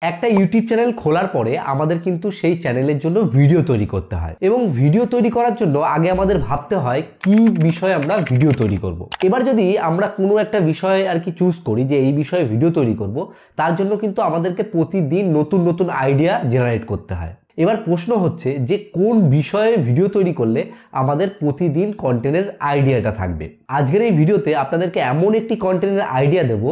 একটা YouTube channel খোলার পরে আমাদের কিন্তু সেই চ্যানেলের জন্য ভিডিও তৈরি করতে হয় এবং ভিডিও তৈরি করার জন্য আগে আমাদের ভাবতে হয় কি বিষয়ে আমরা ভিডিও তৈরি করব। এবার যদি আমরা কোনো একটা বিষয়ে আর কি চুজ করি যে এই বিষয়ে ভিডিও তৈরি করব, তার জন্য কিন্তু আমাদেরকে প্রতিদিন নতুন নতুন আইডিয়া জেনারেট করতে হয়। এবার প্রশ্ন হচ্ছে যে কোন বিষয়ে ভিডিও তৈরি করলে আমাদের প্রতিদিন কন্টেন্টের আইডিয়াটা থাকবে। আজকের এই ভিডিওতে আপনাদেরকে এমন একটি কন্টেন্টের আইডিয়া দেব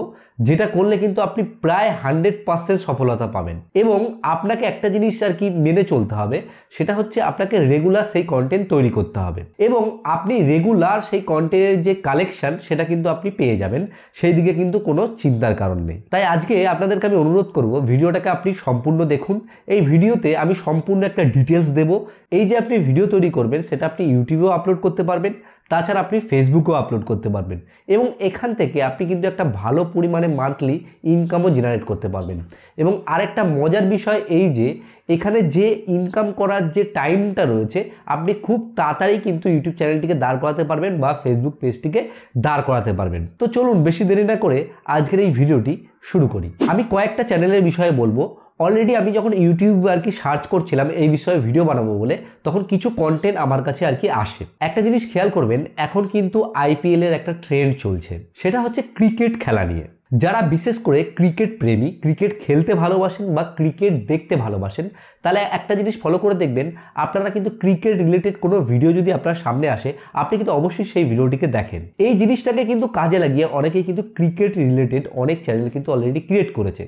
যেটা করলে কিন্তু আপনি প্রায় 100% সফলতা পাবেন। এবং আপনাকে একটা জিনিস আর কি মেনে চলতে হবে, সেটা হচ্ছে আপনাকে রেগুলার সেই কন্টেন্ট তৈরি করতে হবে এবং আপনি রেগুলার সেই কন্টেন্টের যে কালেকশন সেটা কিন্তু আপনি পেয়ে যাবেন, সেই দিকে কিন্তু কোনো চিন্তার কারণ নেই। তাই আজকে আপনাদেরকে আমি অনুরোধ করব ভিডিওটাকে আপনি সম্পূর্ণ দেখুন। এই ভিডিওতে আমি সম্পূর্ণ একটা ডিটেলস দেব। এই যে আপনি ভিডিও তৈরি করবেন সেটা আপনি ইউটিউবেও আপলোড করতে পারবেন, তাছাড়া আপনি ফেসবুকেও আপলোড করতে পারবেন এবং এখান থেকে আপনি কিন্তু একটা ভালো পরিমাণে মান্থলি ইনকামও জেনারেট করতে পারবেন। এবং আরেকটা মজার বিষয় এই যে এখানে যে ইনকাম করার যে টাইমটা রয়েছে, আপনি খুব তাড়াতাড়ি কিন্তু ইউটিউব চ্যানেলটিকে দাঁড় করাতে পারবেন বা ফেসবুক পেজটিকে দাঁড় করাতে পারবেন। তো চলুন বেশি দেরি না করে আজকের এই ভিডিওটি শুরু করি। আমি কয়েকটা চ্যানেলের বিষয়ে বলবো। অলরেডি আমি যখন ইউটিউবে আর কি সার্চ করছিলাম এই বিষয়ে ভিডিও বানাবো বলে, তখন কিছু কন্টেন্ট আমার কাছে আর কি আসে। একটা জিনিস খেয়াল করবেন, এখন কিন্তু আইপিএল এর একটা ট্রেন্ড চলছে, সেটা হচ্ছে ক্রিকেট খেলা নিয়ে। যারা বিশেষ করে ক্রিকেট প্রেমী, ক্রিকেট খেলতে ভালোবাসেন বা ক্রিকেট দেখতে ভালোবাসেন, তাহলে একটা জিনিস ফলো করে দেখবেন, আপনারা কিন্তু ক্রিকেট রিলেটেড কোনো ভিডিও যদি আপনার সামনে আসে, আপনি কিন্তু অবশ্যই সেই ভিডিওটিকে দেখেন। এই জিনিসটাকে কিন্তু কাজে লাগিয়ে অনেকেই কিন্তু ক্রিকেট রিলেটেড অনেক চ্যানেল কিন্তু অলরেডি ক্রিয়েট করেছে।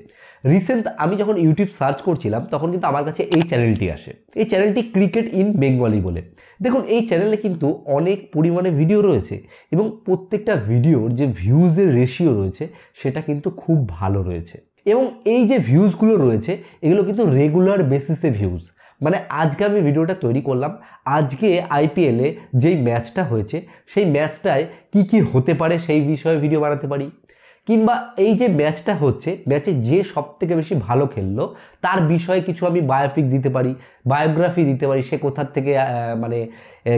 রিসেন্ট আমি যখন ইউটিউব সার্চ করছিলাম তখন কিন্তু আমার কাছে এই চ্যানেলটি আসে। এই চ্যানেলটি ক্রিকেট ইন বেঙ্গলি বলে। দেখুন এই চ্যানেলে কিন্তু অনেক পরিমাণে ভিডিও রয়েছে এবং প্রত্যেকটা ভিডিওর যে ভিউজের রেশিও রয়েছে সেটা কিন্তু খুব ভালো রয়েছে। এবং এই যে ভিউজগুলো রয়েছে এগুলো কিন্তু রেগুলার বেসিসে ভিউজ। মানে আজকে আমি ভিডিওটা তৈরি করলাম, আজকে আইপিএলে যেই ম্যাচটা হয়েছে সেই ম্যাচটায় কি কি হতে পারে সেই বিষয়ে ভিডিও বানাতে পারি, কিংবা এই যে ম্যাচটা হচ্ছে, ম্যাচে যে সব থেকে বেশি ভালো খেললো তার বিষয়ে কিছু আমি বায়োপিক দিতে পারি, বায়োগ্রাফি দিতে পারি, সে কোথার থেকে মানে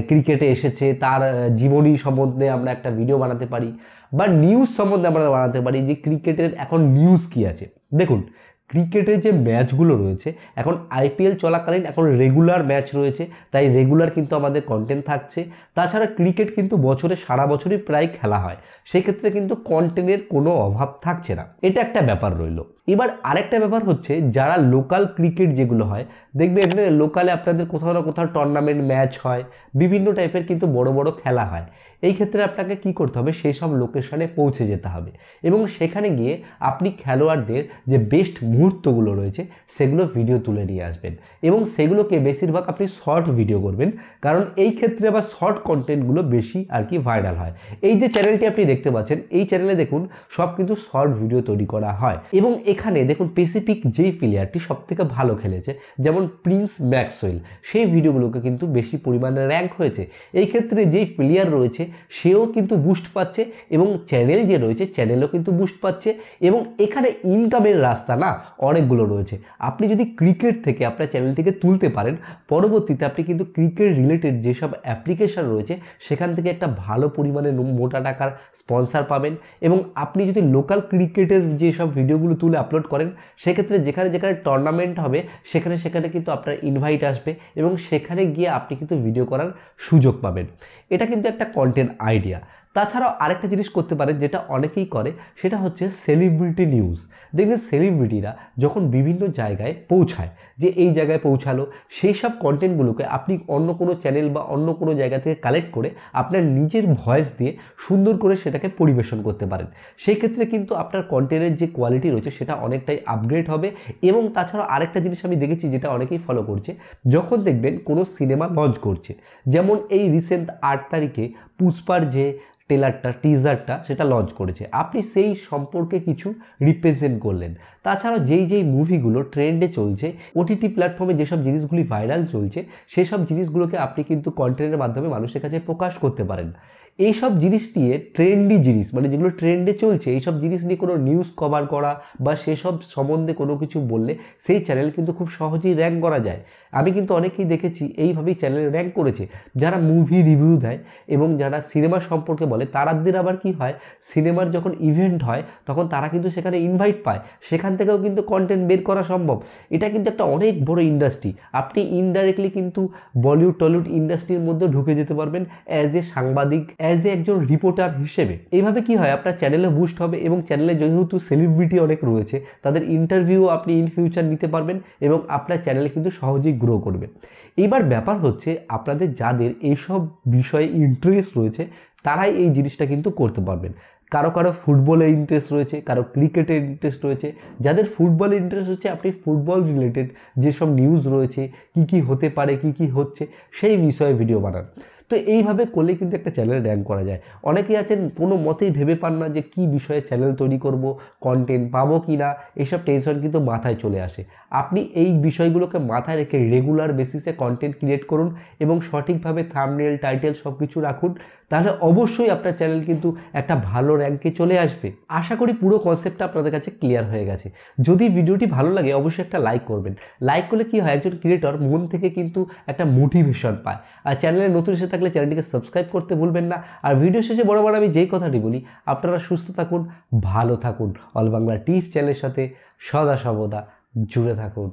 ক্রিকেটে এসেছে তার জীবনী সম্বন্ধে আমরা একটা ভিডিও বানাতে পারি, বা নিউজ সম্বন্ধে আমরা বানাতে পারি যে ক্রিকেটের এখন নিউজ কি আছে। দেখুন ক্রিকেটের যে ম্যাচগুলো রয়েছে এখন আইপিএল চলাকালীন এখন রেগুলার ম্যাচ রয়েছে, তাই রেগুলার কিন্তু আমাদের কন্টেন্ট থাকছে। তাছাড়া ক্রিকেট কিন্তু বছরে সারা বছরই প্রায় খেলা হয়, সেক্ষেত্রে কিন্তু কন্টেন্টের কোনো অভাব থাকছে না। এটা একটা ব্যাপার রইল। এবার আরেকটা ব্যাপার হচ্ছে যারা লোকাল ক্রিকেট যেগুলো হয়, দেখবে এখানে লোকালে আপনাদের কোথাও না কোথাও টুর্নামেন্ট ম্যাচ হয়, বিভিন্ন টাইপের কিন্তু বড় বড় খেলা হয়। এই ক্ষেত্রে আপনাকে কি করতে হবে, সেই সব লোকেশনে পৌঁছে যেতে হবে এবং সেখানে গিয়ে আপনি খেলোয়াড়দের যে বেস্ট মুহূর্তগুলো রয়েছে সেগুলো ভিডিও তুলে নিয়ে আসবেন এবং সেগুলোকে বেশিরভাগ আপনি শর্ট ভিডিও করবেন, কারণ এই ক্ষেত্রে আবার শর্ট কন্টেন্টগুলো বেশি আর কি ভাইরাল হয়। এই যে চ্যানেলটি আপনি দেখতে পাচ্ছেন, এই চ্যানেলে দেখুন সব কিন্তু শর্ট ভিডিও তৈরি করা হয় এবং এখানে দেখুন স্পেসিফিক যেই প্লেয়ারটি সব থেকে ভালো খেলেছে, যেমন প্রিন্স ম্যাক্সওয়েল, সেই ভিডিওগুলোকে কিন্তু বেশি পরিমাণে র্যাঙ্ক হয়েছে। এই ক্ষেত্রে যেই প্লেয়ার রয়েছে সেও কিন্তু বুস্ট পাচ্ছে এবং চ্যানেল যে রয়েছে চ্যানেলও কিন্তু বুস্ট পাচ্ছে এবং এখানে ইনকামের রাস্তা না অনেকগুলো রয়েছে। আপনি যদি ক্রিকেট থেকে আপনার চ্যানেলটিকে তুলতে পারেন, পরবর্তীতে আপনি কিন্তু ক্রিকেট রিলেটেড যেসব অ্যাপ্লিকেশন রয়েছে সেখান থেকে একটা ভালো পরিমাণে মোটা টাকার স্পন্সার পাবেন এবং আপনি যদি লোকাল ক্রিকেটের যেসব ভিডিওগুলো তুলে আপলোড করেন, সেক্ষেত্রে যেখানে যেখানে টুর্নামেন্ট হবে সেখানে সেখানে কিন্তু আপনার ইনভাইট আসবে এবং সেখানে গিয়ে আপনি কিন্তু ভিডিও করার সুযোগ পাবেন। এটা কিন্তু একটা কন্টেন্ট আইডিয়া। তাছাড়াও আরেকটা জিনিস করতে পারেন যেটা অনেকেই করে, সেটা হচ্ছে সেলিব্রিটি নিউজ। দেখবেন সেলিব্রিটিরা যখন বিভিন্ন জায়গায় পৌঁছায়, যে এই জায়গায় পৌঁছালো, সেই সব কন্টেন্টগুলোকে আপনি অন্য কোনো চ্যানেল বা অন্য কোনো জায়গা থেকে কালেক্ট করে আপনার নিজের ভয়েস দিয়ে সুন্দর করে সেটাকে পরিবেশন করতে পারেন। সেই ক্ষেত্রে কিন্তু আপনার কন্টেন্টের যে কোয়ালিটি রয়েছে সেটা অনেকটাই আপগ্রেড হবে। এবং তাছাড়াও আরেকটা জিনিস আমি দেখেছি যেটা অনেকেই ফলো করছে, যখন দেখবেন কোনো সিনেমা লঞ্চ করছে, যেমন এই রিসেন্ট 8 তারিখে পুষ্পার যে ট্রেলারটা টিজারটা সেটা লঞ্চ করেছে, আপনি সেই সম্পর্কে কিছু রিপ্রেজেন্ট করলেন। তাছাড়াও যেই যেই মুভিগুলো ট্রেন্ডে চলছে, ওটিটি প্ল্যাটফর্মে যেসব জিনিসগুলি ভাইরাল চলছে, সেসব জিনিসগুলোকে আপনি কিন্তু কন্টেন্টের মাধ্যমে মানুষের কাছে প্রকাশ করতে পারেন। এইসব জিনিস নিয়ে ট্রেন্ডি জিনিস মানে যেগুলো ট্রেন্ডে চলছে এইসব জিনিস নিয়ে কোনো নিউজ কভার করা বা সেসব সম্বন্ধে কোনো কিছু বললে সেই চ্যানেল কিন্তু খুব সহজেই র্যাঙ্ক করা যায়। আমি কিন্তু অনেকেই দেখেছি এইভাবেই চ্যানেল র্যাঙ্ক করেছে, যারা মুভি রিভিউ দেয় এবং যারা সিনেমা সম্পর্কে বলে তাদের আবার কি হয়, সিনেমার যখন ইভেন্ট হয় তখন তারা কিন্তু সেখানে ইনভাইট পায়, সেখান থেকেও কিন্তু কন্টেন্ট বের করা সম্ভব। এটা কিন্তু একটা অনেক বড় ইন্ডাস্ট্রি, আপনি ইনডাইরেক্টলি কিন্তু বলিউড টলিউড ইন্ডাস্ট্রির মধ্যে ঢুকে যেতে পারবেন অ্যাজ এ সাংবাদিক, অ্যাজ এ একজন রিপোর্টার হিসেবে। এইভাবে কি হয়, আপনার চ্যানেলে বুস্ট হবে এবং চ্যানেলে যেহেতু সেলিব্রিটি অনেক রয়েছে তাদের ইন্টারভিউ আপনি ইন ফিউচার নিতে পারবেন এবং আপনার চ্যানেলে কিন্তু সহজেই গ্রো করবে। এইবার ব্যাপার হচ্ছে আপনাদের যাদের এইসব বিষয়ে ইন্টারেস্ট রয়েছে তারাই এই জিনিসটা কিন্তু করতে পারবেন। কারো কারো ফুটবলে ইন্টারেস্ট রয়েছে, কারো ক্রিকেটে ইন্টারেস্ট রয়েছে। যাদের ফুটবলে ইন্টারেস্ট হচ্ছে আপনি ফুটবল রিলেটেড যেসব নিউজ রয়েছে, কি হতে পারে, কি হচ্ছে সেই বিষয়ে ভিডিও বানান। তো এইভাবে করলে কিন্তু একটা চ্যানেল র্যাঙ্ক করা যায়। অনেকেই আছেন কোনো মতেই ভেবে পান না যে কী বিষয়ে চ্যানেল তৈরি করব, কন্টেন্ট পাবো কি না, এইসব টেনশন কিন্তু মাথায় চলে আসে। আপনি এই বিষয়গুলোকে মাথায় রেখে রেগুলার বেসিসে কন্টেন্ট ক্রিয়েট করুন এবং সঠিকভাবে থাম্বনেল টাইটেল সব কিছু রাখুন, তাহলে অবশ্যই আপনার চ্যানেল কিন্তু একটা ভালো র্যাঙ্কে চলে আসবে। আশা করি পুরো কনসেপ্টটা আপনাদের কাছে ক্লিয়ার হয়ে গেছে। যদি ভিডিওটি ভালো লাগে অবশ্যই একটা লাইক করবেন। লাইক করলে কি হয়, একজন ক্রিয়েটর মন থেকে কিন্তু একটা মোটিভেশন পায়। আর চ্যানেলে নতুন এসে থাকলে চ্যানেলটিকে সাবস্ক্রাইব করতে ভুলবেন না। আর ভিডিও শেষে বরাবর আমি যেই কথাটি বলি, আপনারা সুস্থ থাকুন, ভালো থাকুন, অল বাংলা টিপস চ্যানেলের সাথে সদা সর্বদা জুড়ে থাকুন।